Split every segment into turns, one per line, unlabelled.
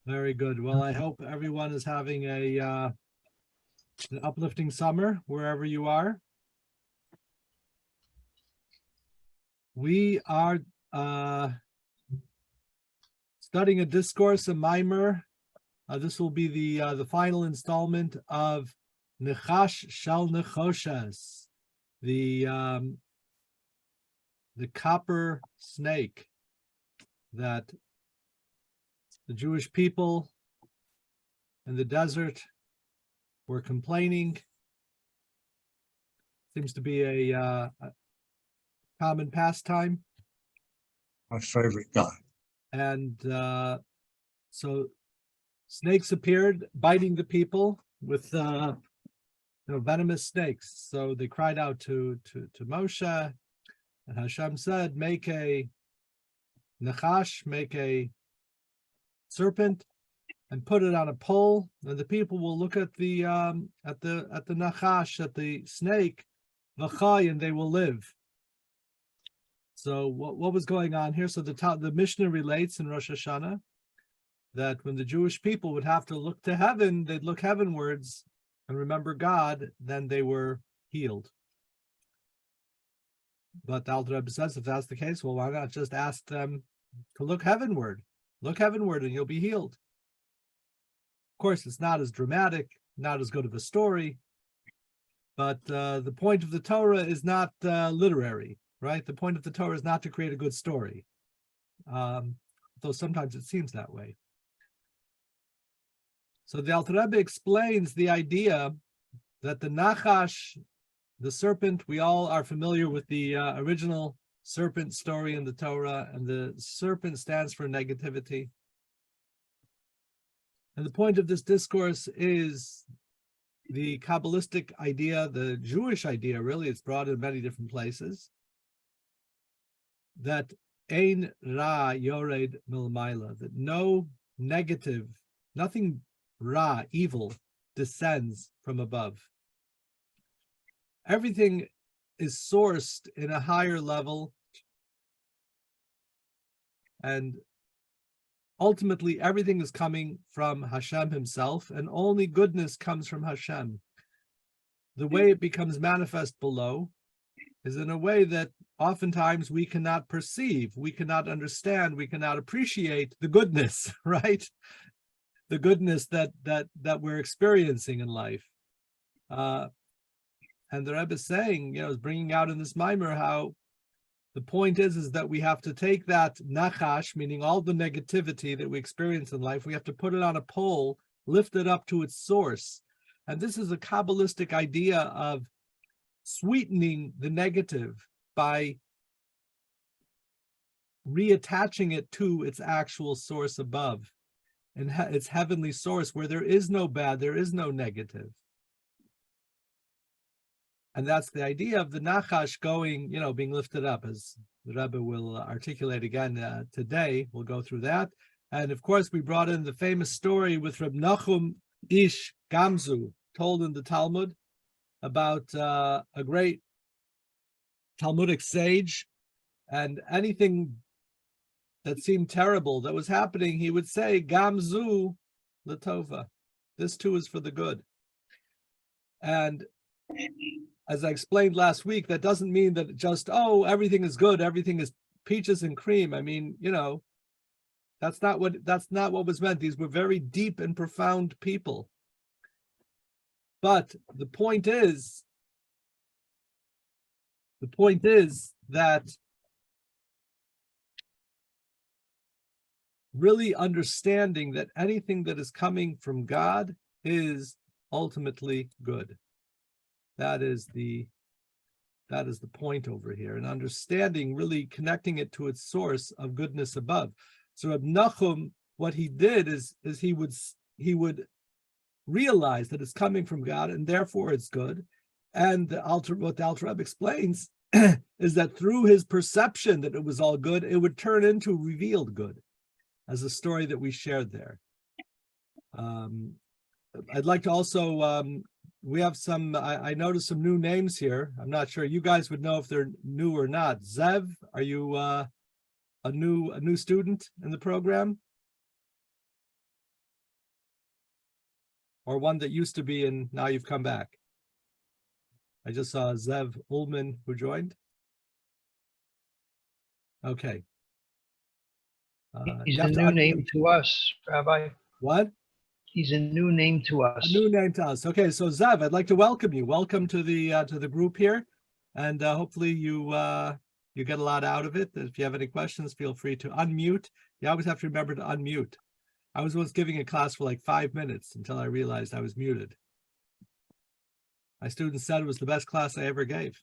Very good. Well, I hope everyone is having an uplifting summer wherever you are. We are studying a discourse, a mimer. This will be the final installment of Nechash Shel Nechoshes, the copper snake that the Jewish people in the desert were complaining. Seems to be a common pastime.
My favorite guy.
And so snakes appeared, biting the people with venomous snakes. So they cried out to Moshe, and Hashem said, "Make a nechash, make a serpent, and put it on a pole, and the people will look at the nachash, at the snake, v'chai, and they will live." So what was going on here? So the Mishnah relates in Rosh Hashanah that when the Jewish people would have to look to heaven, they'd look heavenwards and remember God, then they were healed. But the Alter Rebbe says, if that's the case, well, why not just ask them to look heavenward? Look heavenward and you'll be healed. Of course, it's not as dramatic, not as good of a story, but the point of the Torah is not literary, right? The point of the Torah is not to create a good story, though sometimes it seems that way. So the Alter Rebbe explains the idea that the Nachash, the serpent, we all are familiar with the original serpent story in the Torah, and the serpent stands for negativity. And the point of this discourse is the Kabbalistic idea, the Jewish idea, really, it's brought in many different places, that ein ra yored milmaila, that no negative, nothing ra, evil, descends from above. Everything is sourced in a higher level, and ultimately everything is coming from Hashem himself, and only goodness comes from Hashem. The way it becomes manifest below is in a way that oftentimes we cannot perceive, we cannot understand, we cannot appreciate the goodness, right? The goodness that we're experiencing in life. And the Rebbe is saying, is bringing out in this mimer how the point is that we have to take that nachash, meaning all the negativity that we experience in life, we have to put it on a pole, lift it up to its source. And this is a Kabbalistic idea of sweetening the negative by reattaching it to its actual source above, and its heavenly source where there is no bad, there is no negative. And that's the idea of the Nachash going, being lifted up, as the Rebbe will articulate again today. We'll go through that. And of course, we brought in the famous story with Reb Nachum Ish Gamzu, told in the Talmud, about a great Talmudic sage, and anything that seemed terrible that was happening, he would say, Gamzu Latova. This too is for the good. And as I explained last week, that doesn't mean that just, everything is good, everything is peaches and cream. I mean, that's not what was meant. These were very deep and profound people. But the point is that really understanding that anything that is coming from God is ultimately good. That is the point over here, and understanding, really connecting it to its source of goodness above. So Reb Nachum, what he did is he would realize that it's coming from God, and therefore it's good. And what the Alter Rebbe explains is that through his perception that it was all good, it would turn into revealed good, as a story that we shared there. I'd like to also, we have some, I noticed some new names here. I'm not sure. You guys would know if they're new or not. Zev, are you a new student in the program? or one that used to be and now you've come back? I just saw Zev Ullman who joined. Okay.
He's
you
a
have to
new
unmute.
name to us, Rabbi.
What?
He's a new name to us.
A new name to us. Okay, so Zev, I'd like to welcome you. Welcome to the group here, and hopefully you get a lot out of it. If you have any questions, feel free to unmute. You always have to remember to unmute. I was once giving a class for like 5 minutes until I realized I was muted. My students said it was the best class I ever gave.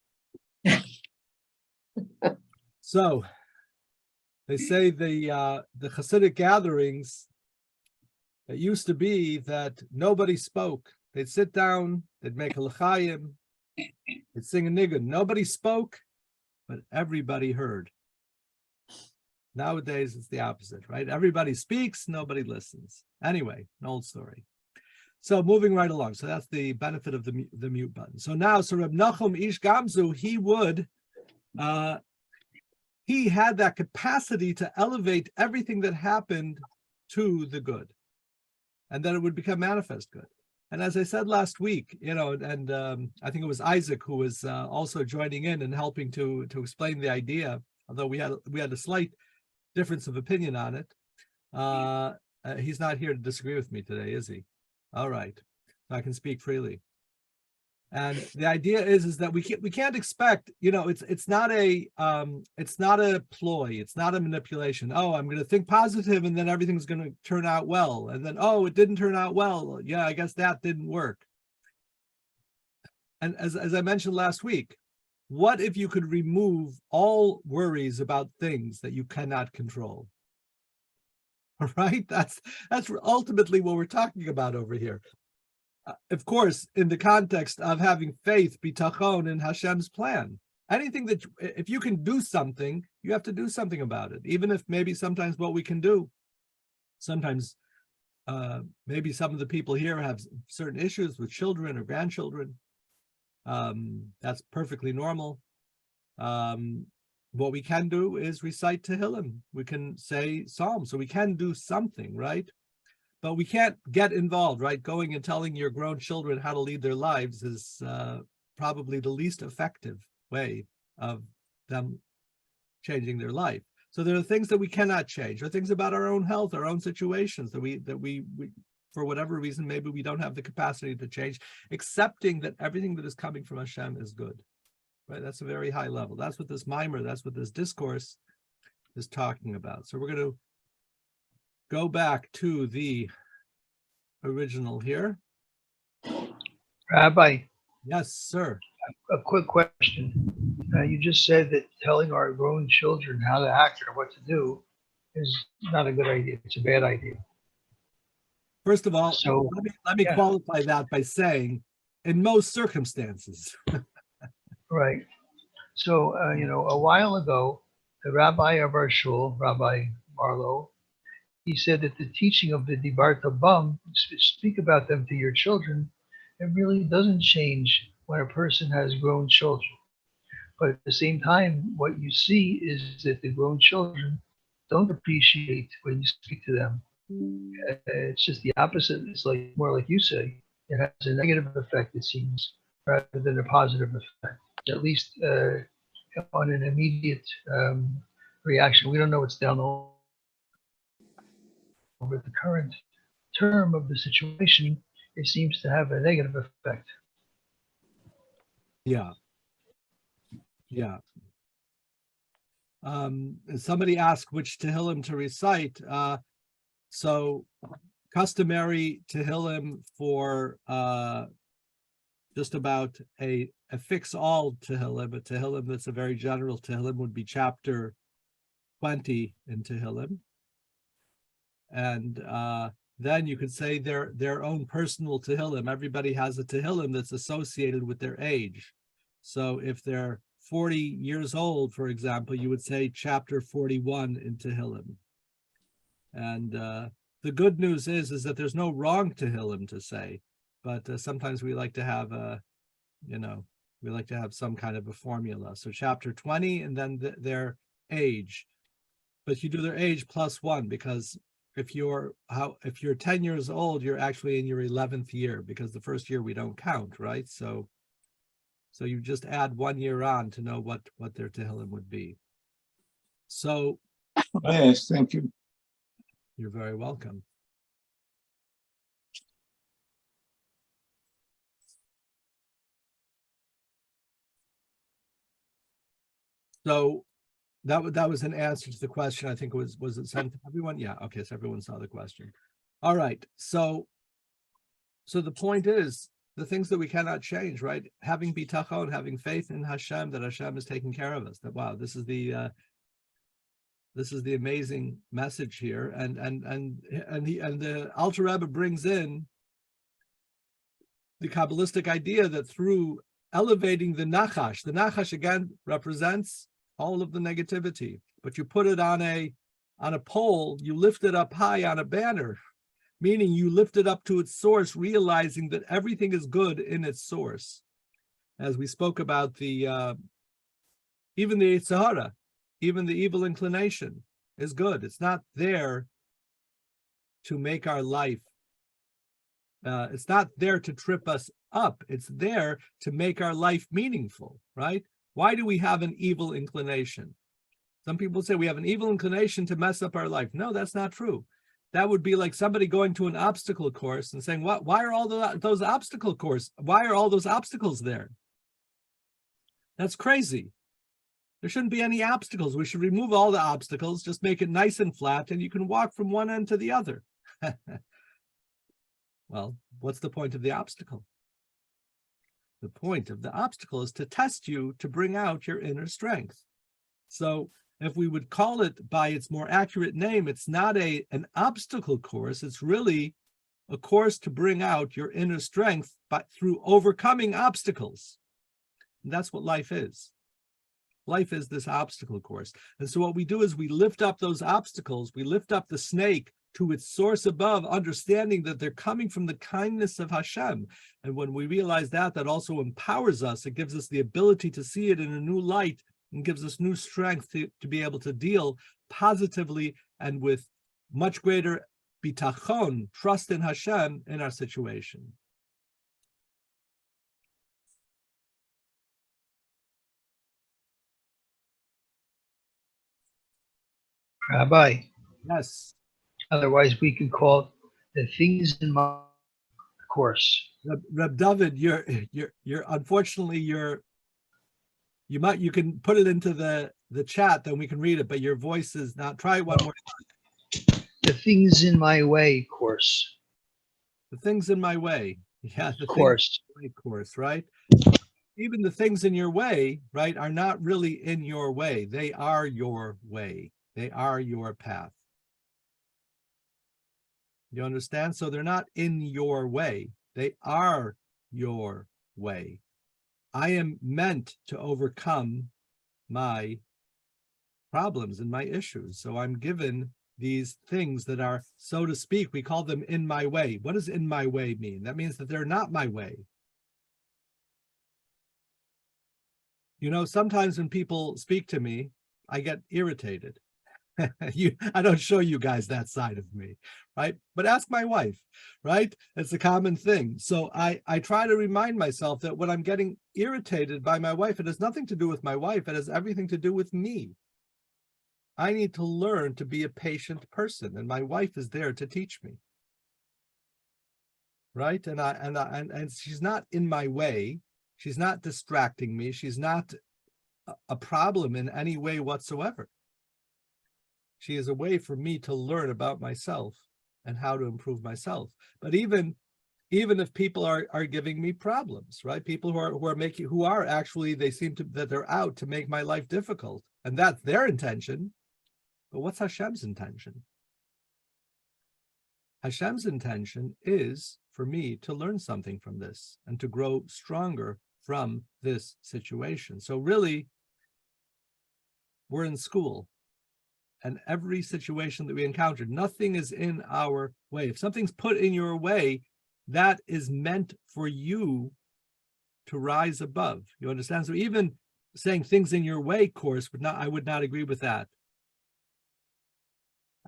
So they say the Chassidic gatherings, it used to be that nobody spoke. They'd sit down, they'd make a l'chaim, they'd sing a niggun. Nobody spoke, but everybody heard. Nowadays, it's the opposite, right? Everybody speaks, nobody listens. Anyway, an old story. So moving right along. So that's the benefit of the mute button. So now, so Reb Nachum Ish Gamzu, he had that capacity to elevate everything that happened to the good, and then it would become manifest good. And as I said last week, and I think it was Isaac who was also joining in and helping to explain the idea, although we had a slight difference of opinion on it. He's not here to disagree with me today, is he? All right, I can speak freely. And the idea is that we can't expect, it's not a ploy, it's not a manipulation. Oh, I'm going to think positive and then everything's going to turn out well. And then, oh, it didn't turn out well. Yeah, I guess that didn't work. And as I mentioned last week, what if you could remove all worries about things that you cannot control? All right, that's ultimately what we're talking about over here. Of course, in the context of having faith, bitachon, in Hashem's plan. Anything that, if you can do something, you have to do something about it, even if maybe sometimes what we can do, sometimes maybe some of the people here have certain issues with children or grandchildren. That's perfectly normal. What we can do is recite Tehillim. We can say Psalms, so we can do something, right? But we can't get involved, right? Going and telling your grown children how to lead their lives is probably the least effective way of them changing their life. So there are things that we cannot change, or things about our own health, our own situations that we for whatever reason, maybe we don't have the capacity to change, accepting that everything that is coming from Hashem is good, right? That's a very high level. That's what this mimer, that's what this discourse is talking about. So we're going to go back to the original here.
Rabbi.
Yes, sir.
A quick question. You just said that telling our grown children how to act or what to do is not a good idea. It's a bad idea.
First of all,
so
let me qualify that by saying, in most circumstances.
Right. So, a while ago, the rabbi of our shul, Rabbi Marlowe, he said that the teaching of the Dibarta Bam, speak about them to your children, it really doesn't change when a person has grown children. But at the same time, what you see is that the grown children don't appreciate when you speak to them. It's just the opposite. It's like more like you say. It has a negative effect, it seems, rather than a positive effect. At least on an immediate reaction. We don't know what's down the line. Over the current term of the situation, it seems to have a negative effect.
Yeah. Somebody asked which Tehillim to recite. So customary Tehillim for just about a fix-all Tehillim, a Tehillim that's a very general Tehillim would be chapter 20 in Tehillim. And then you could say their own personal Tehillim. Everybody has a Tehillim that's associated with their age. So if they're 40 years old, for example, you would say chapter 41 in Tehillim. And the good news is that there's no wrong Tehillim to say, but sometimes we like to have we like to have some kind of a formula. So chapter 20 and then their age. But you do their age plus 1 because if you're 10 years old, you're actually in your 11th year, because the first year we don't count, right? So you just add 1 year on to know what their Tehillim would be. So
Yes, thank you.
you're very welcome. So that was an answer to the question. I think it was it sent to everyone? Yeah, okay, so everyone saw the question. All right, so the point is, the things that we cannot change, right? Having bitachon, having faith in Hashem, that Hashem is taking care of us. That, wow, this is the amazing message here, and the Alter Rebbe brings in the Kabbalistic idea that through elevating the Nachash again represents all of the negativity, but you put it on a pole, you lift it up high on a banner, meaning you lift it up to its source, realizing that everything is good in its source. As we spoke about even the Yitzhara, even the evil inclination is good. It's not there to make our life, it's not there to trip us up. It's there to make our life meaningful, right? Why do we have an evil inclination? Some people say we have an evil inclination to mess up our life. No, that's not true. That would be like somebody going to an obstacle course and saying, why are all those obstacle course? Why are all those obstacles there? That's crazy. There shouldn't be any obstacles. We should remove all the obstacles, just make it nice and flat, and you can walk from one end to the other. Well, what's the point of the obstacle? The point of the obstacle is to test you, to bring out your inner strength. So if we would call it by its more accurate name, it's not an obstacle course. It's really a course to bring out your inner strength through overcoming obstacles. And that's what life is. Life is this obstacle course. And so what we do is we lift up those obstacles, we lift up the snake to its source above, understanding that they're coming from the kindness of Hashem. And when we realize that also empowers us. It gives us the ability to see it in a new light and gives us new strength to be able to deal positively and with much greater bitachon, trust in Hashem, in our situation.
Rabbi.
Yes.
Otherwise, we could call it the things in my course.
Reb David, you're unfortunately you can put it into the chat, then we can read it, but your voice is not. Try it one more time.
The things in my way course.
The things in my way. Yeah, the
course.
Course, right? Even the things in your way, right, are not really in your way. They are your way. They are your path. You understand? So they're not in your way. They are your way. I am meant to overcome my problems and my issues. So I'm given these things that are, so to speak, we call them in my way. What does in my way mean? That means that they're not my way. You know, sometimes when people speak to me, I get irritated. I don't show you guys that side of me, right? But ask my wife, right? It's a common thing. So I try to remind myself that when I'm getting irritated by my wife, it has nothing to do with my wife. It has everything to do with me. I need to learn to be a patient person, and my wife is there to teach me, right? And she's not in my way. She's not distracting me. She's not a problem in any way whatsoever. She is a way for me to learn about myself and how to improve myself. But even if people are giving me problems, right? People who are actually, they seem to, that they're out to make my life difficult, and that's their intention. But what's Hashem's intention? Hashem's intention is for me to learn something from this and to grow stronger from this situation. So really, we're in school. And every situation that we encounter, nothing is in our way. If something's put in your way, that is meant for you to rise above. You understand? So even saying things in your way course I would not agree with that.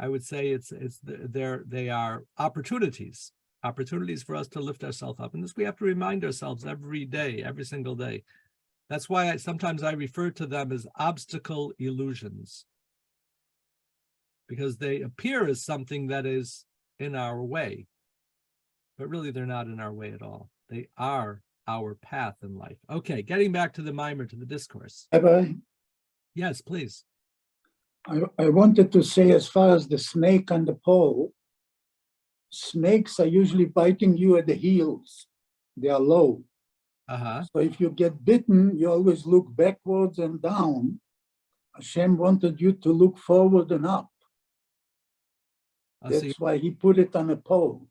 I would say they are opportunities for us to lift ourselves up. And this we have to remind ourselves every day, every single day. That's why sometimes I refer to them as obstacle illusions, because they appear as something that is in our way, but really they're not in our way at all. They are our path in life. Okay, getting back to the mimer, to the discourse.
Rabbi,
Yes, please.
I wanted to say, as far as the snake on the pole, snakes are usually biting you at the heels. They are low.
Uh-huh.
So if you get bitten, you always look backwards and down. Hashem wanted you to look forward and up. That's why he put it on a pole.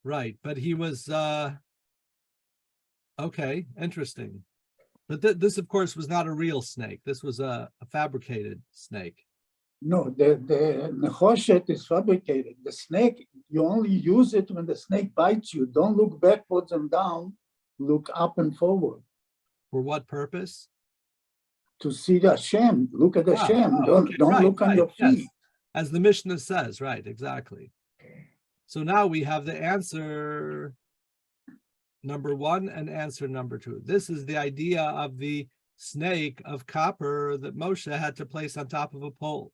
Right, but he was, okay, interesting. But this, of course, was not a real snake. This was a fabricated snake.
No, the nechoshet is fabricated. The snake, you only use it when the snake bites you. Don't look backwards and down. Look up and forward.
For what purpose?
To see the Hashem. Look at Hashem. Don't
right,
look on your feet.
Yes. As the Mishnah says, right, exactly. So now we have the answer number one and answer number two. This is the idea of the snake of copper that Moshe had to place on top of a pole.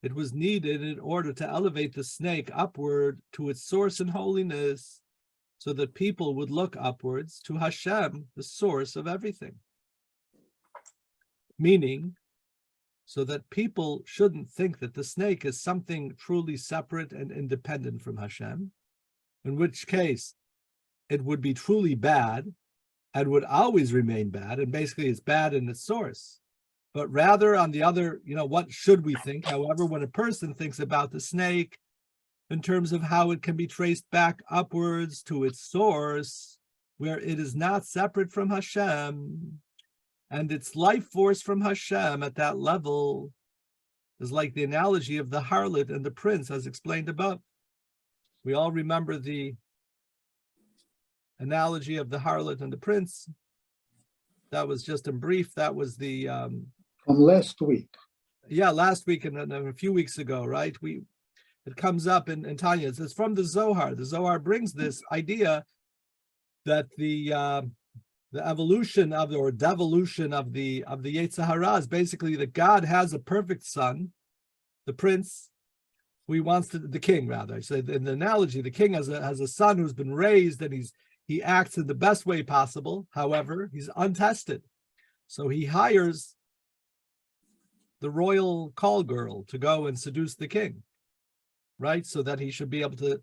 It was needed in order to elevate the snake upward to its source in holiness, so that people would look upwards to Hashem, the source of everything. Meaning, so that people shouldn't think that the snake is something truly separate and independent from Hashem, in which case it would be truly bad and would always remain bad, and basically it's bad in its source. But rather, on the other, what should we think? However, when a person thinks about the snake in terms of how it can be traced back upwards to its source, where it is not separate from Hashem, and its life force from Hashem at that level is like the analogy of the harlot and the prince, as explained above. We all remember the analogy of the harlot and the prince. That was just in brief. That was the
from last week.
Yeah, last week and a few weeks ago, right? It comes up in Tanya. It says from the Zohar. The Zohar brings this idea that the evolution of or devolution of the Yetzer Hara is basically that God has a perfect son, the prince, who he wants to, the king rather. I said in the analogy, the king has a son who's been raised and he acts in the best way possible. However, he's untested, so he hires the royal call girl to go and seduce the king, right? So that he should be able to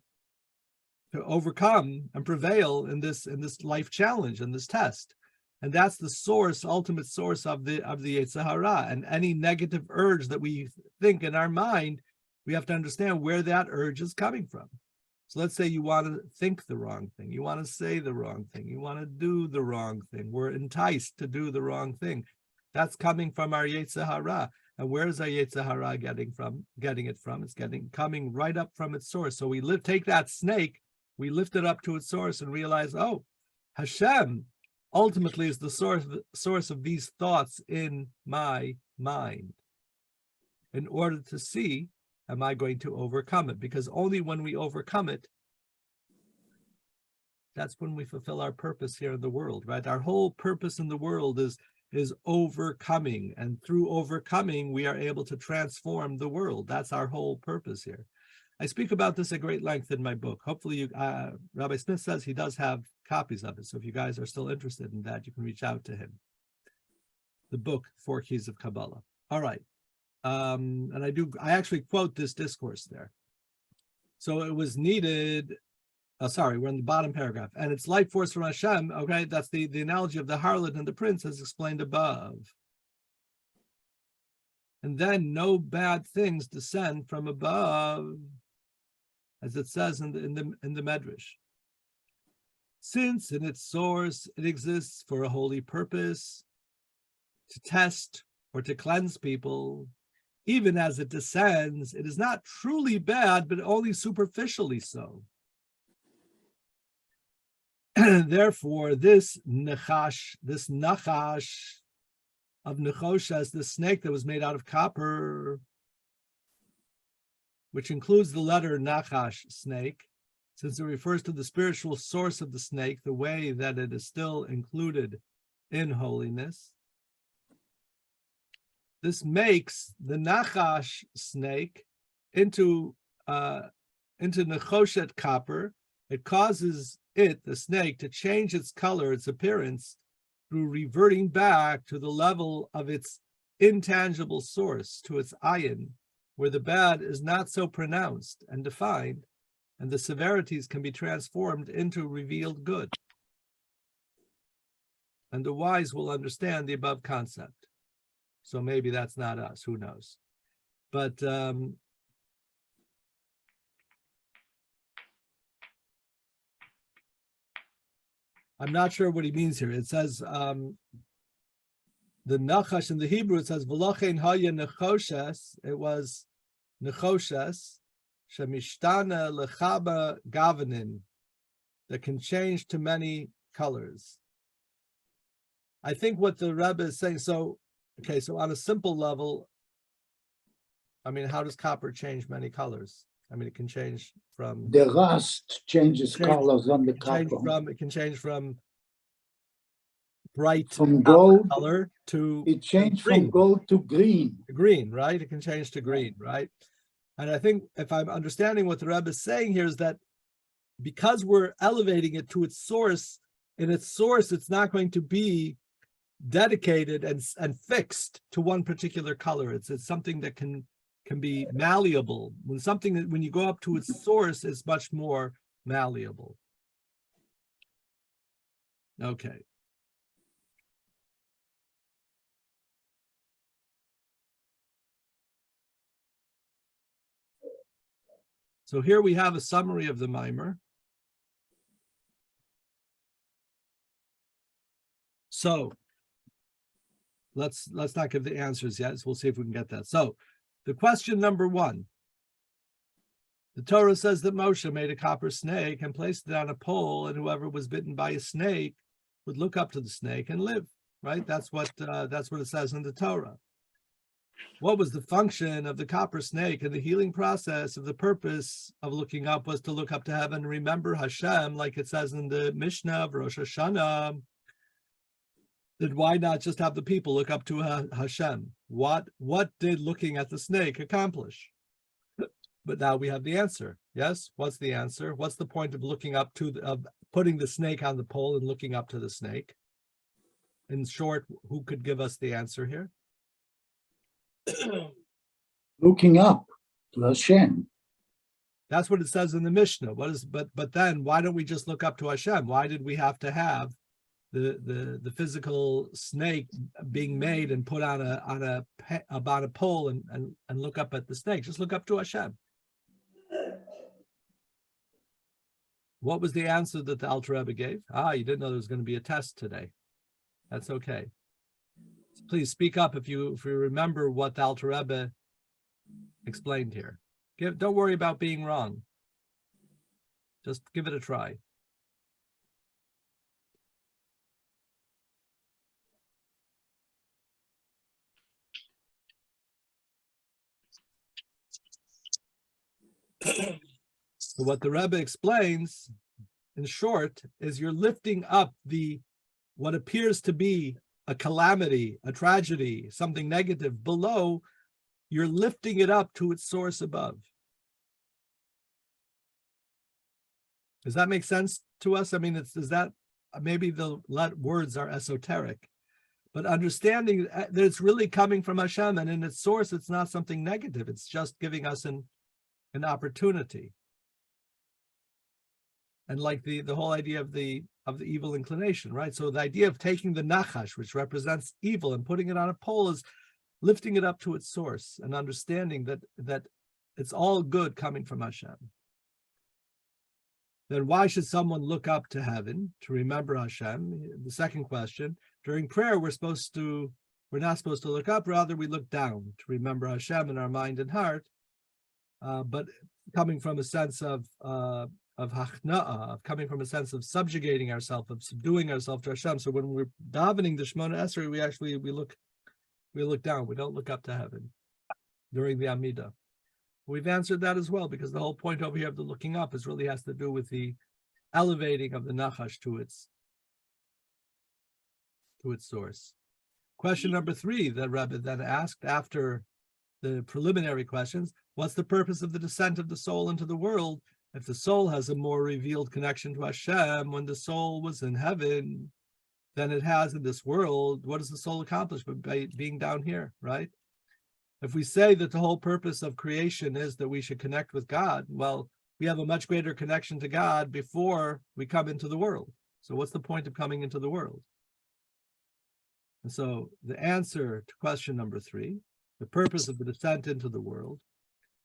overcome and prevail in this life challenge, in this test. And that's the source, ultimate source of the Yetzer Hara. And any negative urge that we think in our mind, we have to understand where that urge is coming from. So let's say you want to think the wrong thing, you want to say the wrong thing, you want to do the wrong thing. We're enticed to do the wrong thing. That's coming from our Yetzer Hara. And where is our Yetzer Hara getting it from? It's coming right up from its source. So we take that snake, we lift it up to its source and realize, oh, Hashem ultimately is the source of these thoughts in my mind. In order to see, am I going to overcome it? Because only when we overcome it, that's when we fulfill our purpose here in the world, right? Our whole purpose in the world is overcoming, and through overcoming we are able to transform the world. That's our whole purpose here. I speak about this at great length in my book. Hopefully Rabbi Smith says he does have copies of it, so if you guys are still interested in that, you can reach out to him. The book, 4 Keys of Kabbalah. All right, and I actually quote this discourse there. So it was needed. Sorry, we're in the bottom paragraph. And it's life force from Hashem. Okay, that's the analogy of the harlot and the prince as explained above. And then no bad things descend from above, as it says in the Medrash. Since in its source it exists for a holy purpose, to test or to cleanse people, even as it descends, it is not truly bad, but only superficially so. Therefore, this nachash of nechoshes, the snake that was made out of copper, which includes the letter Nachash, snake, since it refers to the spiritual source of the snake, the way that it is still included in holiness. This makes the Nachash snake into Nechoshet copper. It causes it, the snake, to change its color, its appearance, through reverting back to the level of its intangible source, to its ayin, where the bad is not so pronounced and defined, and the severities can be transformed into revealed good. And the wise will understand the above concept. So maybe that's not us, who knows? But I'm not sure what he means here. It says, the Nachash in the Hebrew, it says, V'lochein haya nechoshes, it was nechoshes, shemishtana lechaba gavanin, that can change to many colors. I think what the Rebbe is saying, so on a simple level, I mean, how does copper change many colors? I mean, it can change from...
The rust changes colors on the copper.
It can change from bright
from gold
color to...
It changed from gold to green.
Green, right? It can change to green, right? And I think if I'm understanding what the Rebbe is saying here is that because we're elevating it to its source, in its source, it's not going to be dedicated and fixed to one particular color. It's something that can be malleable. When you go up to its source, it's much more malleable. Okay. So here we have a summary of the mimer. So let's not give the answers yet. So we'll see if we can get that. So the question number 1. The Torah says that Moshe made a copper snake and placed it on a pole, and whoever was bitten by a snake would look up to the snake and live. Right? That's what it says in the Torah. What was the function of the copper snake in the healing process? Of the purpose of looking up was to look up to heaven and remember Hashem, like it says in the Mishnah of Rosh Hashanah. Then why not just have the people look up to Hashem? What did looking at the snake accomplish? But now we have the answer. Yes, what's the answer? What's the point of looking up of putting the snake on the pole and looking up to the snake? In short, who could give us the answer here?
Looking up to Hashem.
That's what it says in the Mishnah. But then why don't we just look up to Hashem? Why did we have to have the physical snake being made and put on a pole and look up at the snake? Just look up to Hashem. What was the answer that the Alter Rebbe gave? You didn't know there was going to be a test today. That's okay. Please speak up if you remember what the Alter Rebbe explained here. Don't worry about being wrong. Just give it a try. So what the Rebbe explains, in short, is you're lifting up what appears to be a calamity, a tragedy, something negative below, you're lifting it up to its source above. Does that make sense to us? I mean, is that maybe the words are esoteric, but understanding that it's really coming from Hashem, and in its source, it's not something negative. It's just giving us an opportunity. And like the whole idea of the evil inclination, right? So the idea of taking the nachash, which represents evil, and putting it on a pole is lifting it up to its source and understanding that it's all good coming from Hashem. Then why should someone look up to heaven to remember Hashem? The second question, during prayer, we're not supposed to look up, rather we look down to remember Hashem in our mind and heart, but coming from a sense of hachna'ah, coming from a sense of subjugating ourselves, of subduing ourselves to Hashem. So when we're davening the Shemona Esrei, we look down. We don't look up to heaven during the Amidah. We've answered that as well, because the whole point over here of the looking up is really has to do with the elevating of the Nachash to its source. Question number 3 that Rebbe then asked after the preliminary questions: what's the purpose of the descent of the soul into the world if the soul has a more revealed connection to Hashem when the soul was in heaven than it has in this world? What does the soul accomplish by being down here, right? If we say that the whole purpose of creation is that we should connect with God, well, we have a much greater connection to God before we come into the world. So what's the point of coming into the world? And so the answer to question number 3, the purpose of the descent into the world,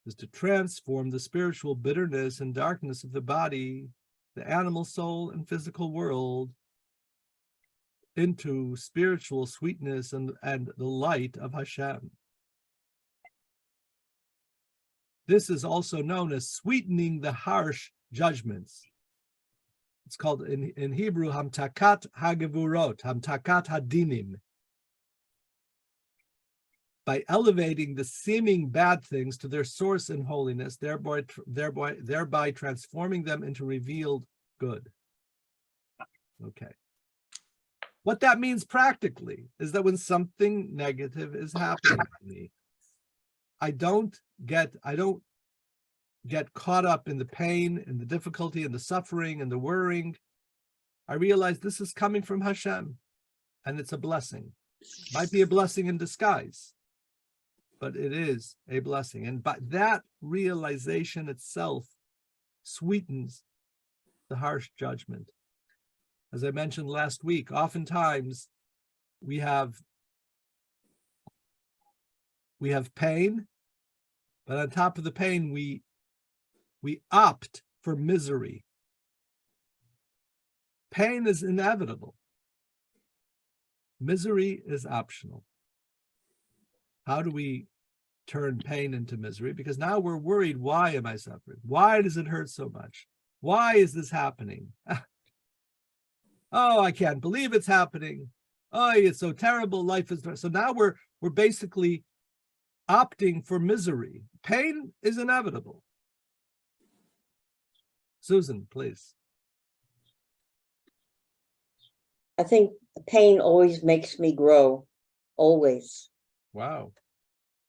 is to transform the spiritual bitterness and darkness of the body, the animal soul and physical world into spiritual sweetness and the light of Hashem. This is also known as sweetening the harsh judgments. It's called in Hebrew, hamtakat hagevurot, hamtakat hadinim. By elevating the seeming bad things to their source in holiness, thereby transforming them into revealed good. Okay. What that means practically is that when something negative is happening to me, I don't get caught up in the pain and the difficulty and the suffering and the worrying. I realize this is coming from Hashem, and it's a blessing. Might be a blessing in disguise, but it is a blessing. And by that realization itself sweetens the harsh judgment. As I mentioned last week, oftentimes we have pain, but on top of the pain, we opt for misery. Pain is inevitable. Misery is optional. How do we turn pain into misery? Because now we're worried, why am I suffering? Why does it hurt so much? Why is this happening? Oh, I can't believe it's happening. Oh, it's so terrible. Life is so now we're basically opting for misery. Pain is inevitable. Susan, please.
I think the pain always makes me grow. Always.
Wow.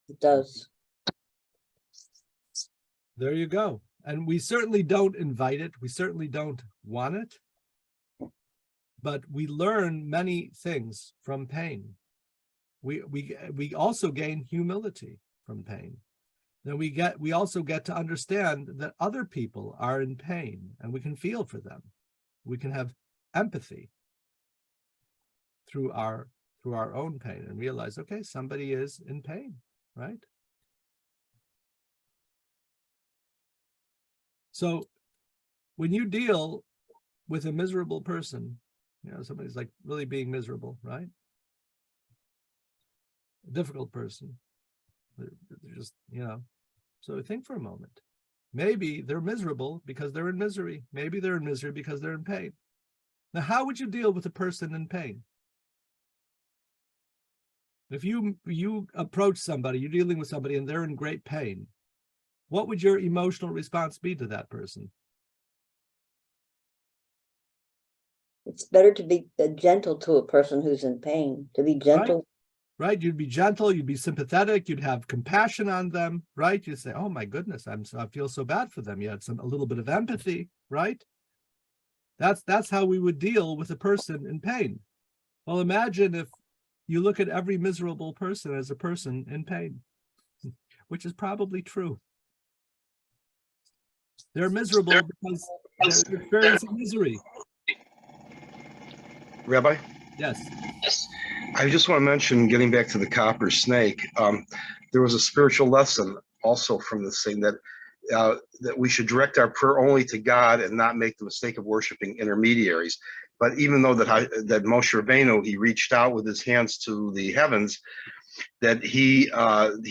It does.
There you go. And we certainly don't invite it. We certainly don't want it. But we learn many things from pain. We also gain humility from pain. Then we also get to understand that other people are in pain and we can feel for them. We can have empathy through our own pain and realize, okay, somebody is in pain, right? So when you deal with a miserable person, somebody's like really being miserable, right? A difficult person. They're just, so think for a moment. Maybe they're miserable because they're in misery. Maybe they're in misery because they're in pain. Now, how would you deal with a person in pain? If you approach somebody, you're dealing with somebody and they're in great pain, what would your emotional response be to that person?
It's better to be gentle to a person who's in pain, to be gentle.
Right? You'd be gentle, you'd be sympathetic, you'd have compassion on them, right? You'd say, oh my goodness, I feel so bad for them. You had a little bit of empathy, right? That's how we would deal with a person in pain. Well, imagine if you look at every miserable person as a person in pain, which is probably true. They're miserable because they're experiencing misery.
Rabbi?
Yes.
I just want to mention, getting back to the copper snake, there was a spiritual lesson also from this thing that we should direct our prayer only to God and not make the mistake of worshiping intermediaries. But even though that Moshe Rabbeinu, he reached out with his hands to the heavens, that he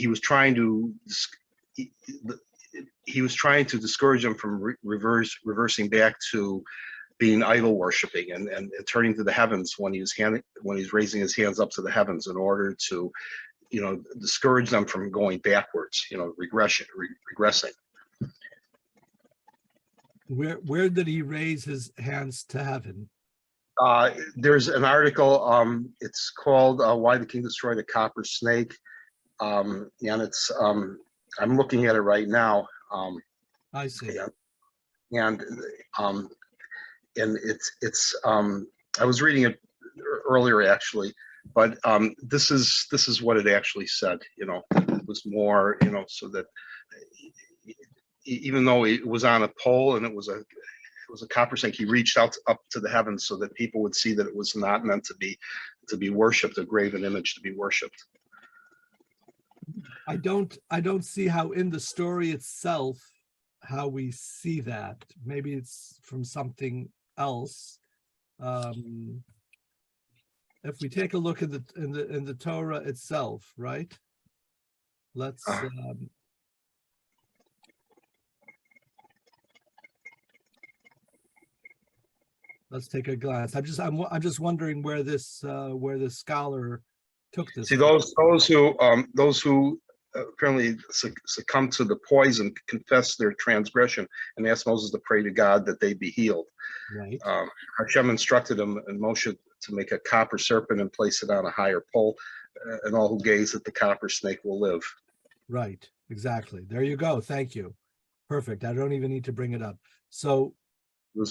was trying to discourage them from reversing back to being idol worshiping and turning to the heavens when he's raising his hands up to the heavens in order to discourage them from going backwards, regressing.
Where did he raise his hands to heaven?
There's an article, it's called Why the King Destroyed the Copper Snake. And it's, I'm looking at it right now.
I see.
And it's I was reading it earlier actually, but this is what it actually said. It was more, so that even though it was on a pole and it was a copper snake, he reached out up to the heavens so that people would see that it was not meant to be worshipped, a graven image to be worshipped.
I don't see how in the story itself how we see that. Maybe it's from something else. If we take a look at in the Torah itself, right? Let's take a glance. I'm just wondering where this scholar took this.
See, those who apparently succumb to the poison confess their transgression and ask Moses to pray to God that they be healed.
Right.
Hashem instructed him and Moshe to make a copper serpent and place it on a higher pole, and all who gaze at the copper snake will live.
Right. Exactly. There you go. Thank you. Perfect. I don't even need to bring it up. So
there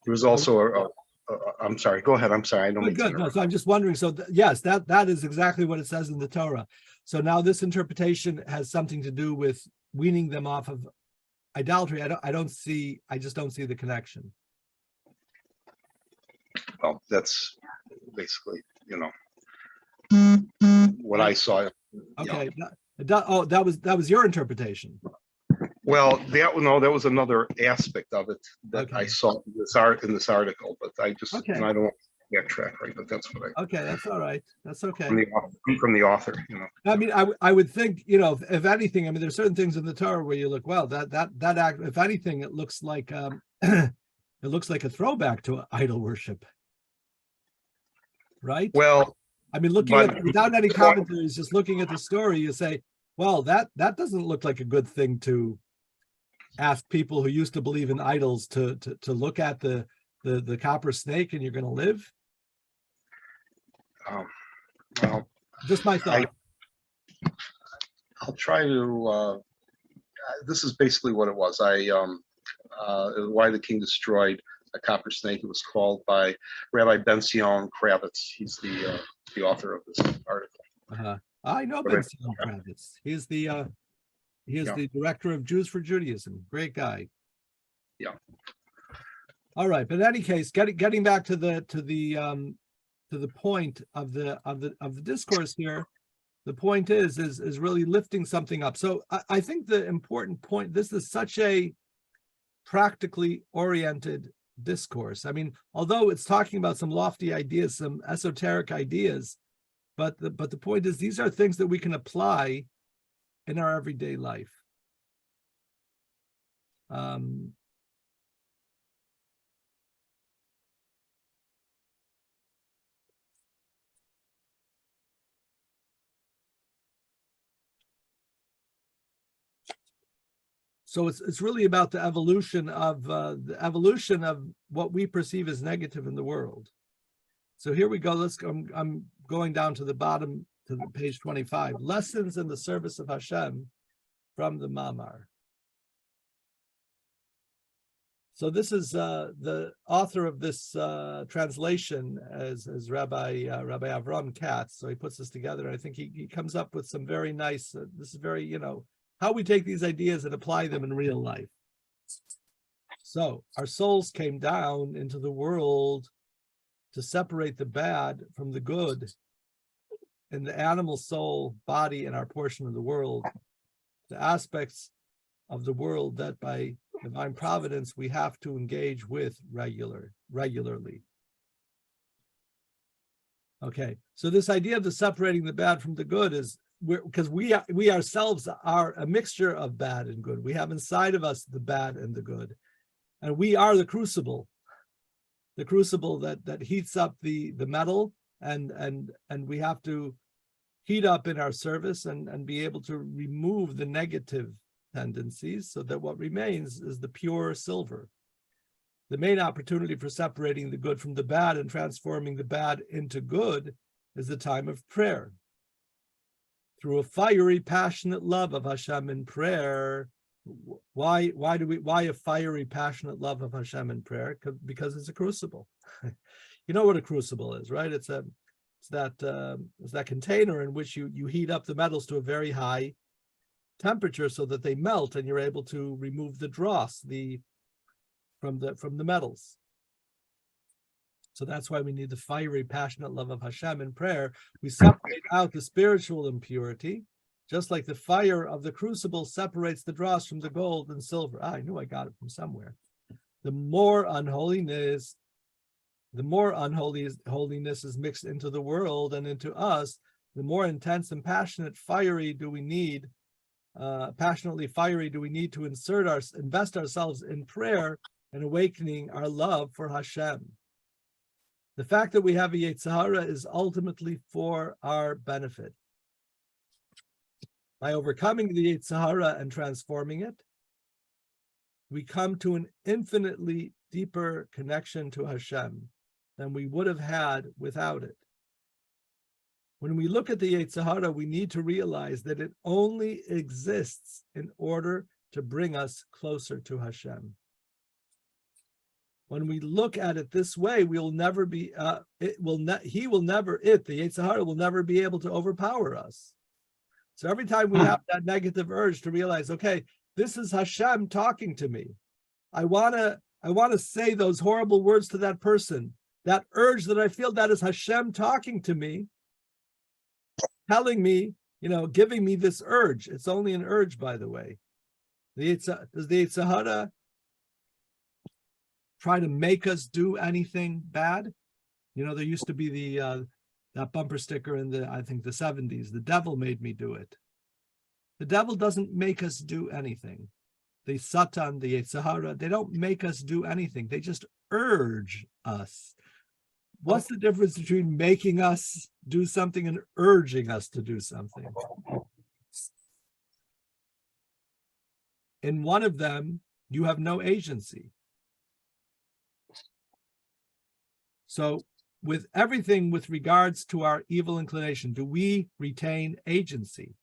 was also I'm sorry. Go ahead. I'm sorry. I don't mean to
good. No, so I'm just wondering. So yes, that is exactly what it says in the Torah. So now this interpretation has something to do with weaning them off of idolatry. I just don't see the connection.
Well, that's basically, what I saw.
Okay. That was your interpretation.
Well, that was another aspect of it that
Okay.
I saw in this article, but I just,
Okay.
I don't want to backtrack, right? But that's what I.
Okay, that's all right. That's okay.
From the author,
I mean, I would think, if anything, I mean, there's certain things in the Torah where you look, well, that act, if anything, it looks like it looks like a throwback to idol worship, right?
Well,
I mean, without any commentaries, just looking at the story, you say, well, that doesn't look like a good thing to ask people who used to believe in idols to look at the copper snake and you're going to live.
Well,
just my thought.
I'll try to. This is basically what it was. Why the King Destroyed a Copper Snake. It was called by Rabbi Ben-Sion Kravitz. He's the author of this article.
I know Ben-Sion Kravitz. He's the director of Jews for Judaism. Great guy.
Yeah.
All right, but in any case, getting back to the point of the discourse here, the point is really lifting something up. So I think the important point, this is such a practically oriented discourse. I mean, although it's talking about some lofty ideas, some esoteric ideas, but the point is these are things that we can apply in our everyday life. So it's really about the evolution of what we perceive as negative in the world. So here we go. I'm going down to the bottom to page 25. Lessons in the service of Hashem from the Mamar. So this is the author of this translation as Rabbi Avram Katz. So he puts this together. I think he comes up with some very nice. This is very how we take these ideas and apply them in real life. So our souls came down into the world to separate the bad from the good in the animal soul, body, and our portion of the world, the aspects of the world that by divine providence we have to engage with regularly. Okay, so this idea of the separating the bad from the good is because we ourselves are a mixture of bad and good. We have inside of us the bad and the good, and we are the crucible that heats up the metal, and we have to heat up in our service and be able to remove the negative tendencies so that what remains is the pure silver. The main opportunity for separating the good from the bad and transforming the bad into good is the time of prayer. Through a fiery, passionate love of Hashem in prayer. Why a fiery, passionate love of Hashem in prayer? Because it's a crucible. You know what a crucible is, right? It's that container in which you heat up the metals to a very high temperature so that they melt and you're able to remove the dross from the metals. So that's why we need the fiery, passionate love of Hashem in prayer. We separate out the spiritual impurity, just like the fire of the crucible separates the dross from the gold and silver. I knew I got it from somewhere. The more unholiness is mixed into the world and into us, the more intense and passionately fiery do we need to invest ourselves in prayer and awakening our love for Hashem. The fact that we have a Yetzer Hara is ultimately for our benefit. By overcoming the Yetzer Hara and transforming it, we come to an infinitely deeper connection to Hashem than we would have had without it. When we look at the Yetzer Hara, we need to realize that it only exists in order to bring us closer to Hashem. When we look at it this way, the Yetzer Hara will never be able to overpower us. So every time we have that negative urge to realize, okay, this is Hashem talking to me. I want to say those horrible words to that person. That urge that I feel, that is Hashem talking to me, telling me, giving me this urge. It's only an urge, by the way. Does the Yetzer Hara try to make us do anything bad? There used to be that bumper sticker in the 70s. The devil made me do it. The devil doesn't make us do anything. The Satan, the Yetzer Hara, they don't make us do anything. They just urge us. What's the difference between making us do something and urging us to do something? In one of them, you have no agency. So with everything with regards to our evil inclination, do we retain agency,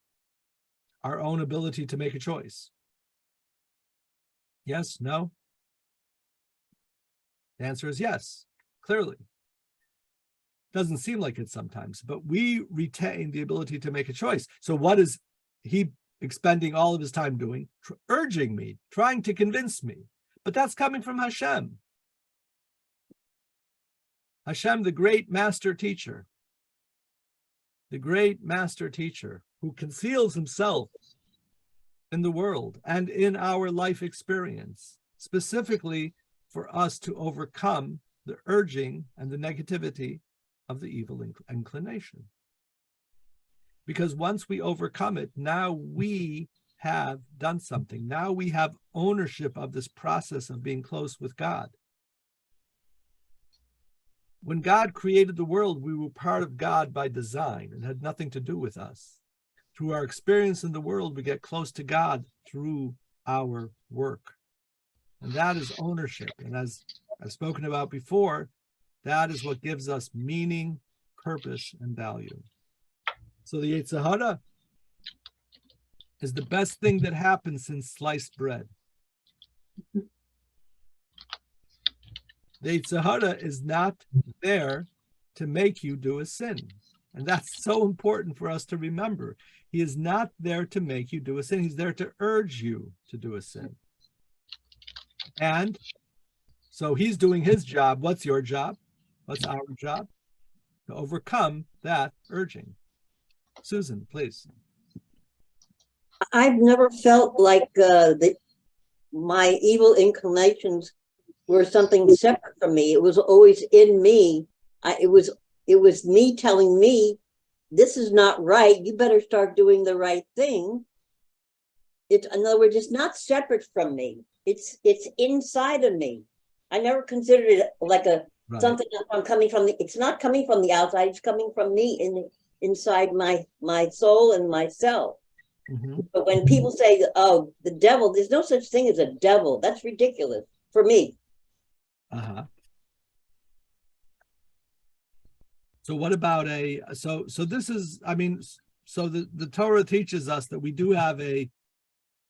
our own ability to make a choice? Yes, no? The answer is yes, clearly. Doesn't seem like it sometimes, but we retain the ability to make a choice. So what is he expending all of his time doing? Urging me, trying to convince me. But that's coming from Hashem. Hashem, the great master teacher who conceals himself in the world and in our life experience, specifically for us to overcome the urging and the negativity of the evil inclination. Because once we overcome it, now we have done something. Now we have ownership of this process of being close with God. When God created the world, we were part of God by design and had nothing to do with us. Through our experience in the world, we get close to God through our work. And that is ownership. And as I've spoken about before, that is what gives us meaning, purpose, and value. So the Yetzer Hara is the best thing that happens since sliced bread. The Yetzer Hara is not there to make you do a sin. And that's so important for us to remember. He is not there to make you do a sin. He's there to urge you to do a sin. And so he's doing his job. What's your job? What's our job? To overcome that urging. Susan, please.
I've never felt like my evil inclinations were something separate from me. It was always in me. It was me telling me, this is not right. You better start doing the right thing. In other words, it's not separate from me. It's inside of me. I never considered it like something I'm coming from. It's not coming from the outside. It's coming from me inside my soul and myself.
Mhm.
But when people say, oh, the devil, there's no such thing as a devil. That's ridiculous for me.
Uh-huh. So what about so this is, I mean, so the Torah teaches us that we do have a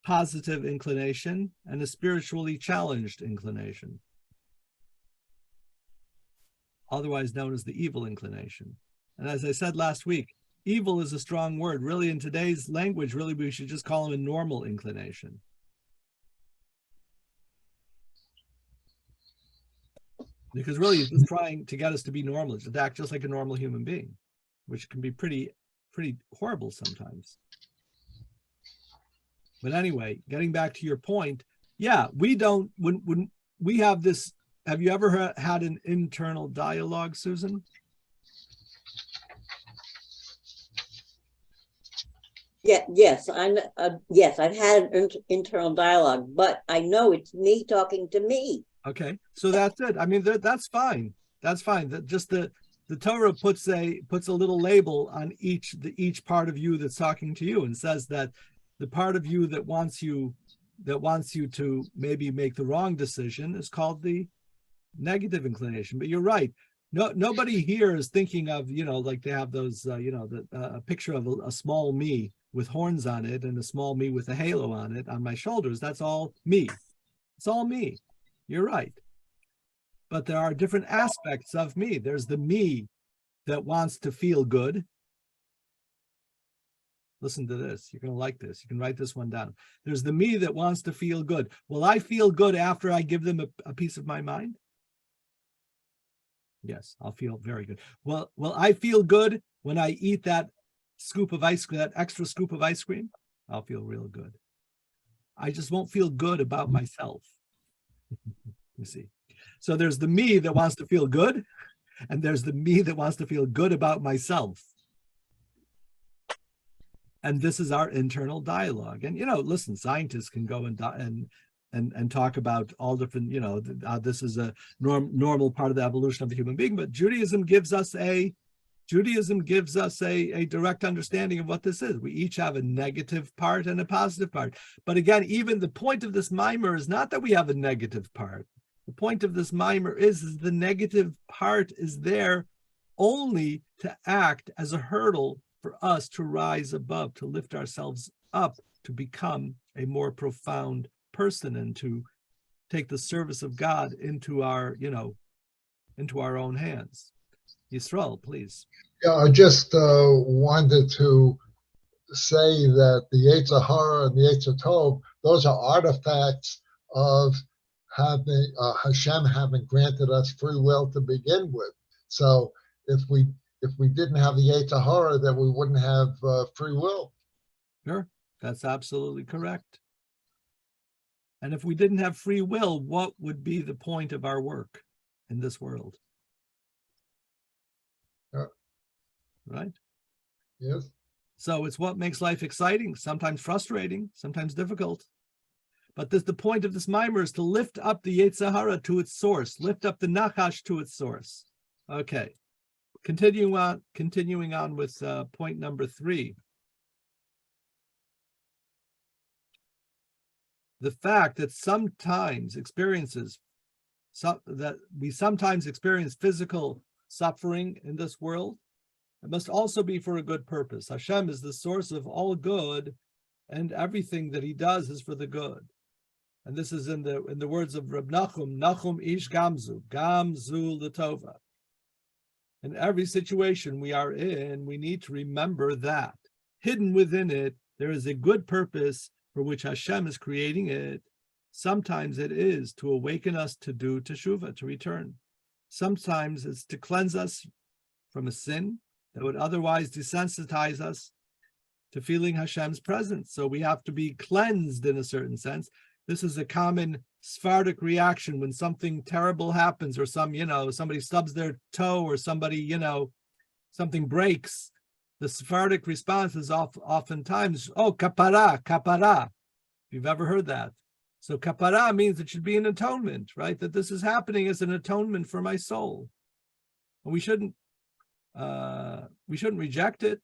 positive inclination and a spiritually challenged inclination, otherwise known as the evil inclination. And as I said last week, evil is a strong word. Really, in today's language, really, we should just call him a normal inclination. Because really, he's just trying to get us to be normal, to act just like a normal human being, which can be pretty horrible sometimes. But anyway, getting back to your point, yeah, we don't, when we have this, have you ever had an internal dialogue, Susan?
Yeah, yes, yes, I've had an internal dialogue, but I know it's me talking to me.
Okay, so that's it. I mean, that's fine. That's fine. That just the Torah puts a little label on each part of you that's talking to you, and says that the part of you that wants you to maybe make the wrong decision is called the negative inclination. But you're right. Nobody here is thinking of, like they have those, a picture of a small me with horns on it and a small me with a halo on it on my shoulders. That's all me. It's all me. You're right. But there are different aspects of me. There's the me that wants to feel good. Listen to this. You're going to like this. You can write this one down. There's the me that wants to feel good. Will I feel good after I give them a piece of my mind? Yes, I'll feel very good. Well, will I feel good when I eat that scoop of ice cream, that extra scoop of ice cream? I'll feel real good. I just won't feel good about myself. You see. So there's the me that wants to feel good, and there's the me that wants to feel good about myself. And this is our internal dialogue. And, listen, scientists can go and talk about all different, this is a normal part of the evolution of the human being. But Judaism gives us a direct understanding of what this is. We each have a negative part and a positive part. But again, even the point of this mimer is not that we have a negative part. The point of this mimer is the negative part is there only to act as a hurdle for us to rise above, to lift ourselves up, to become a more profound person and to take the service of God into our own hands. Yisrael, please.
Yeah, I just wanted to say that the Yetzer Hara and the Yetzer Tov, those are artifacts of having Hashem having granted us free will to begin with. So if we didn't have the Yetzer Hara, then we wouldn't have free will.
Sure, that's absolutely correct. And if we didn't have free will, what would be the point of our work in this world? Right?
Yes.
So it's what makes life exciting, sometimes frustrating, sometimes difficult. But the point of this mimer is to lift up the Yetzer Hara to its source, lift up the Nachash to its source. Okay. Continuing on with point number 3. The fact that we sometimes experience physical suffering in this world, it must also be for a good purpose. Hashem is the source of all good, and everything that he does is for the good. And this is in the words of Reb Nachum ish gamzu l'tova. In every situation we are in, we need to remember that hidden within it, there is a good purpose for which Hashem is creating it. Sometimes it is to awaken us to do teshuvah, to return. Sometimes it's to cleanse us from a sin that would otherwise desensitize us to feeling Hashem's presence. So we have to be cleansed in a certain sense. This is a common Sephardic reaction when something terrible happens, or somebody stubs their toe, or somebody, something breaks. The Sephardic response is oftentimes, oh, kapara, kapara. If you've ever heard that. So kapara means it should be an atonement, right? That this is happening as an atonement for my soul. And we shouldn't we shouldn't reject it.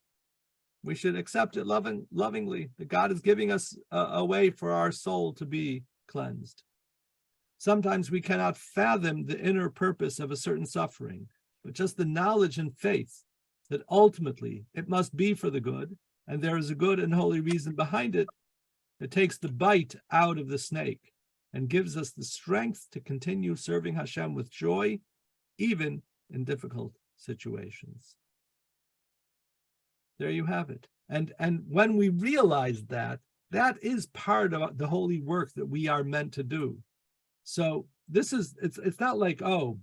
We should accept it lovingly, that God is giving us a way for our soul to be cleansed. Sometimes we cannot fathom the inner purpose of a certain suffering, but just the knowledge and faith that ultimately it must be for the good, and there is a good and holy reason behind it, it takes the bite out of the snake and gives us the strength to continue serving Hashem with joy, even in difficult situations. There you have it. And when we realize that, that is part of the holy work that we are meant to do. So it's not like, oh,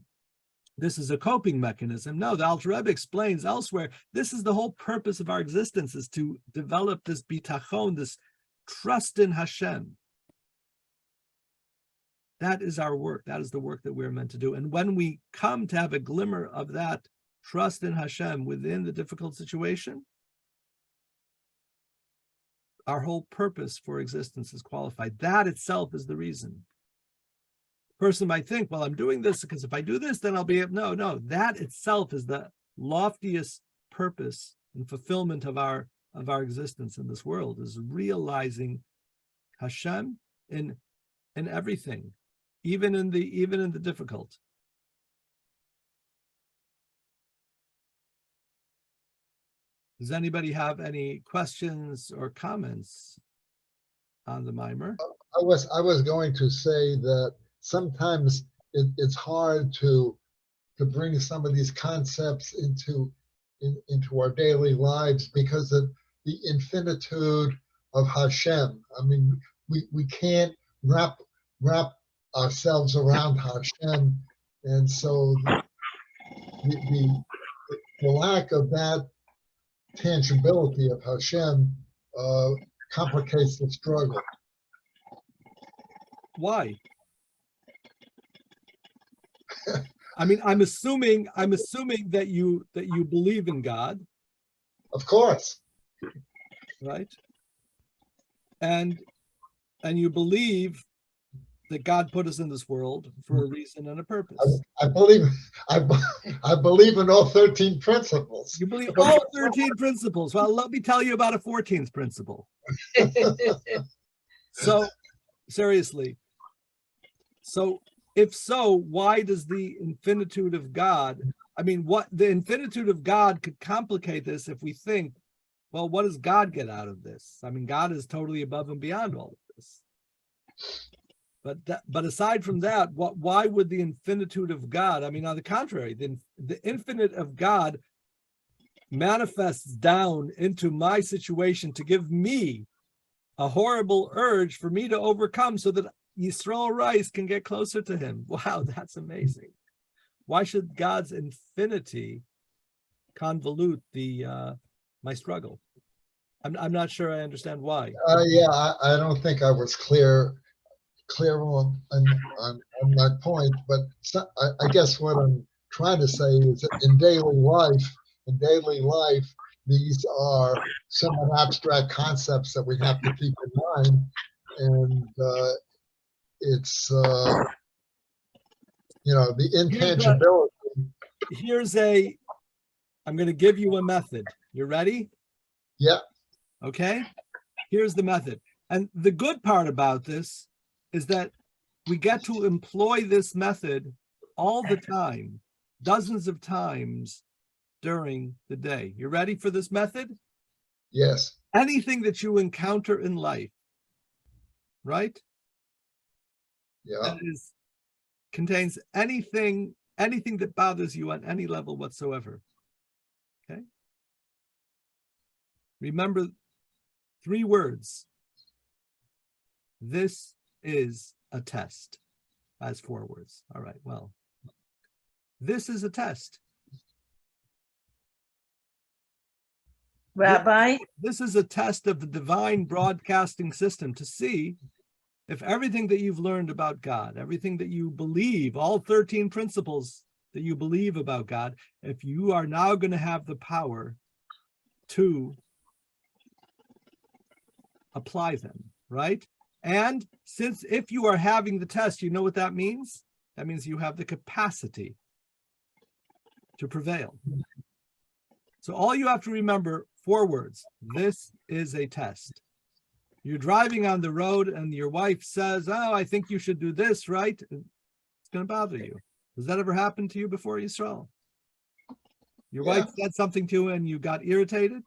this is a coping mechanism. No, the Alter Rebbe explains elsewhere, this is the whole purpose of our existence, is to develop this bitachon, this trust in Hashem. That is our work. That is the work that we're meant to do. And when we come to have a glimmer of that trust in Hashem within the difficult situation, our whole purpose for existence is qualified. That itself is the reason. Person might think, well, I'm doing this because if I do this, then I'll be able. No, that itself is the loftiest purpose and fulfillment of our existence in this world, is realizing Hashem in everything, even in the difficult. Does anybody have any questions or comments on the mimer?
I was going to say that sometimes it's hard to bring some of these concepts into our daily lives because of the infinitude of Hashem. I mean, we can't wrap ourselves around Hashem, and so the lack of that tangibility of Hashem complicates the struggle.
Why? I mean, I'm assuming that you believe in God.
Of course.
Right? And you believe that God put us in this world for a reason and a purpose.
I believe in all 13 principles.
You believe all 13 principles. Well, let me tell you about a 14th principle. So, seriously. So, if so, why does the infinitude of God, I mean, what the infinitude of God could complicate this if we think, well, what does God get out of this? I mean, God is totally above and beyond all of this. But aside from that, why would the infinitude of God, I mean, on the contrary, the infinite of God manifests down into my situation to give me a horrible urge for me to overcome so that Yisrael Rice can get closer to him. Wow, that's amazing. Why should God's infinity convolute my struggle? I'm not sure I understand why.
Yeah, I don't think I was clear on my point, but I guess what I'm trying to say is that in daily life, these are somewhat abstract concepts that we have to keep in mind, and it's the intangibility.
I'm going to give you a method. You ready?
Yeah.
Okay. Here's the method. And the good part about this is that we get to employ this method all the time, dozens of times during the day. You ready for this method?
Yes.
Anything that you encounter in life, right?
Yeah.
That contains anything that bothers you on any level whatsoever. Okay. Remember 3 words. This is a test. That's 4 words. All right. Well, this is a test.
Rabbi?
This is a test of the divine broadcasting system to see if everything that you've learned about God, everything that you believe, all 13 principles that you believe about God, if you are now going to have the power to apply them, right? And since if you are having the test, you know what that means? That means you have the capacity to prevail. So all you have to remember, 4 words. This is a test. You're driving on the road and your wife says, oh, I think you should do this, right? It's going to bother you. Does that ever happen to you before, Yisrael? Your wife said something to you and you got irritated?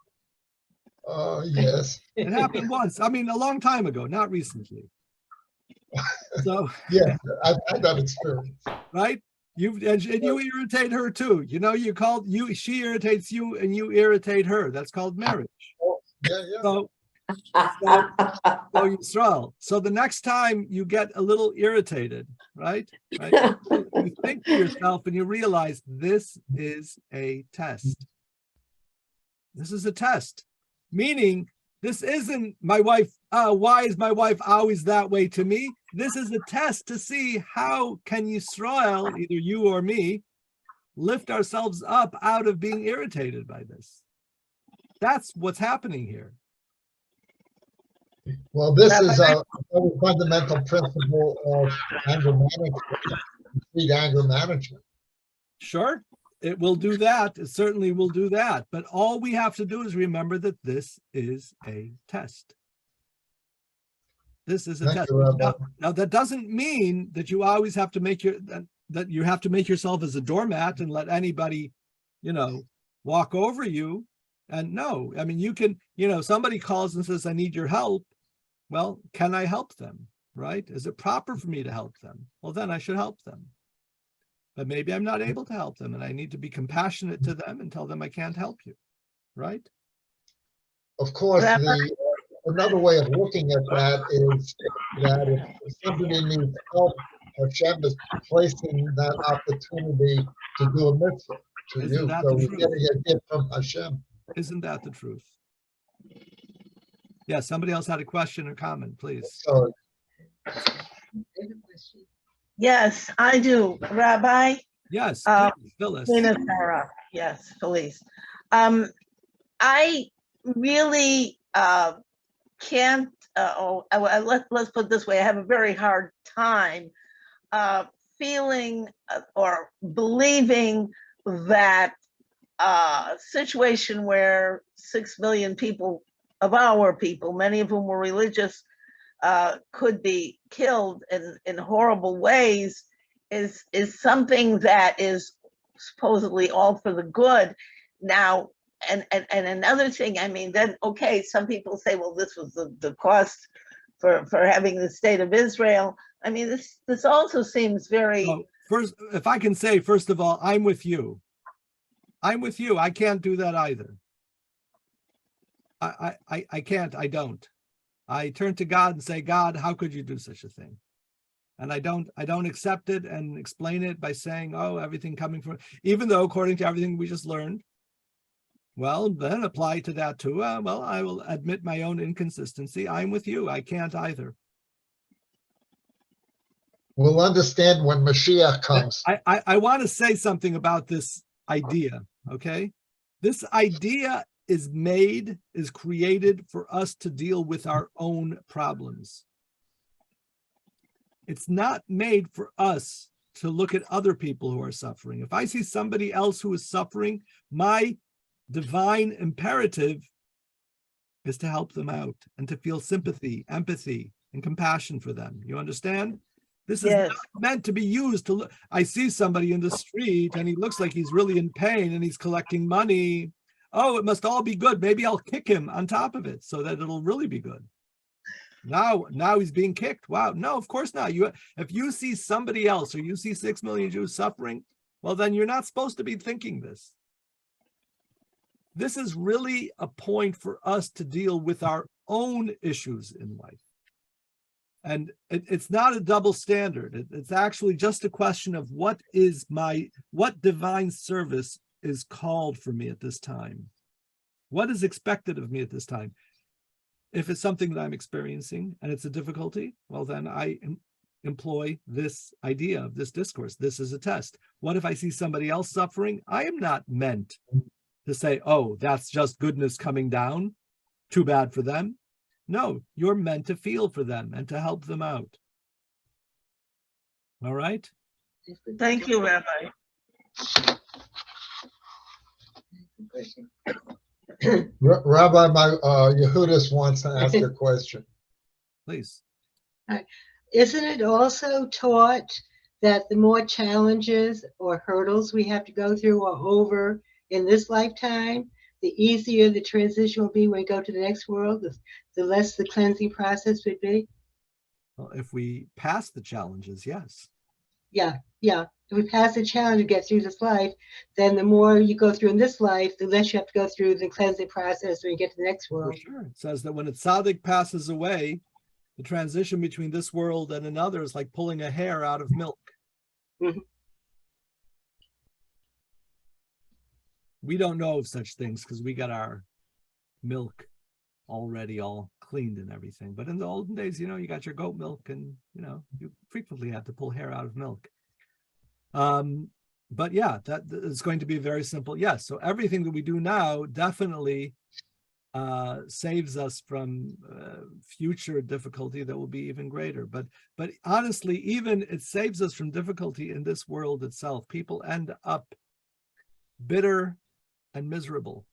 Yes.
It happened once. I mean, a long time ago, not recently. So
Yeah, I've had that experience.
right? You irritate her too. You know, she irritates you and you irritate her. That's called marriage.
Yeah, yeah.
So Yisrael. So the next time you get a little irritated, right? You think to yourself and you realize this is a test. This is a test. Meaning, this isn't my wife. Why is my wife always that way to me? This is a test to see how can Yisrael, either you or me, lift ourselves up out of being irritated by this. That's what's happening here.
Well, this is a very fundamental principle of anger management, complete anger management.
Sure, it will do that. It certainly will do that. But all we have to do is remember that this is a test. This is a test. Now, that doesn't mean that you always have to make that you have to make yourself as a doormat and let anybody, walk over you. And no, I mean, you can, somebody calls and says, I need your help. Well, can I help them? Right? Is it proper for me to help them? Well, then I should help them. But maybe I'm not able to help them and I need to be compassionate to them and tell them I can't help you. Right?
Of course, another way of looking at that is that if somebody needs help, Hashem is placing that opportunity to do a mitzvah to you. So you're getting a gift from Hashem.
Isn't that the truth? Yeah, somebody else had a question or comment, please.
So,
yes, I do. Rabbi?
Yes, please, Phyllis.
Yes, Phyllis. I really can't, let's put it this way, I have a very hard time feeling or believing that a situation where 6 million people, of our people, many of whom were religious, could be killed in horrible ways is something that is supposedly all for the good. Now, and another thing, I mean, then, okay, some people say, well, this was the cost for having the state of Israel. I mean, this also seems very...
So first, if I can say, first of all, I'm with you. I'm with you. I can't do that either. I can't. I don't. I turn to God and say, God, how could you do such a thing? And I don't accept it and explain it by saying, oh, everything coming from, even though according to everything we just learned, well, then apply to that too. Well, I will admit my own inconsistency. I'm with you. I can't either.
We'll understand when Mashiach comes.
I want to say something about this idea, okay? This idea is created for us to deal with our own problems. It's not made for us to look at other people who are suffering. If I see somebody else who is suffering, my divine imperative is to help them out and to feel sympathy, empathy, and compassion for them. You understand? This is not meant to be used to look. I see somebody in the street and he looks like he's really in pain and he's collecting money. Oh, it must all be good. Maybe I'll kick him on top of it so that it'll really be good. Now he's being kicked. Wow. No, of course not. If you see somebody else or you see 6 million Jews suffering, well, then you're not supposed to be thinking this. This is really a point for us to deal with our own issues in life. And it's not a double standard. It's actually just a question of what divine service is called for me at this time. What is expected of me at this time? If it's something that I'm experiencing and it's a difficulty, well, then I employ this idea of this discourse. This is a test. What if I see somebody else suffering? I am not meant to say, oh, that's just goodness coming down. Too bad for them. No, you're meant to feel for them and to help them out. All right?
Thank you, Rabbi.
question.
Rabbi, Yehudis wants to ask a question.
Please.
Isn't it also taught that the more challenges or hurdles we have to go through or over in this lifetime, the easier the transition will be when we go to the next world, the less the cleansing process would be?
Well, if we pass the challenges, yes.
Yeah. If we pass the challenge to get through this life, then the more you go through in this life, the less you have to go through the cleansing process when you get to the next
For
world.
sure. It says that when a tzaddik passes away, the transition between this world and another is like pulling a hair out of milk.
Mhm.
We don't know of such things because we got our milk already all cleaned and everything. But in the olden days, you got your goat milk and, you frequently had to pull hair out of milk. But yeah, that is going to be very simple. Yes. So everything that we do now definitely saves us from future difficulty that will be even greater. But honestly, even it saves us from difficulty in this world itself. People end up bitter and miserable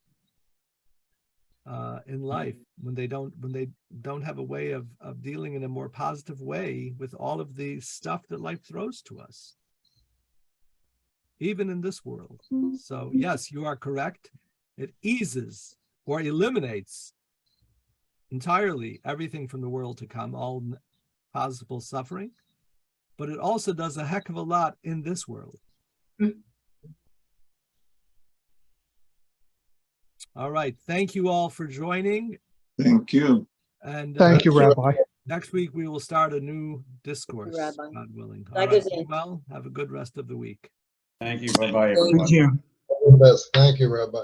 in life when they don't have a way of dealing in a more positive way with all of the stuff that life throws to us, even in this world. So yes, you are correct. It eases or eliminates entirely everything from the world to come, all possible suffering, but it also does a heck of a lot in this world. All right. Thank you all for joining.
Thank you.
And
Thank you, Rabbi.
next week we will start a new discourse,
Rabbi.
God willing. All
Like
right.
I said.
Well, have a good rest of the week.
Thank you. Bye-bye, everyone.
All the best. Thank you, Rabbi.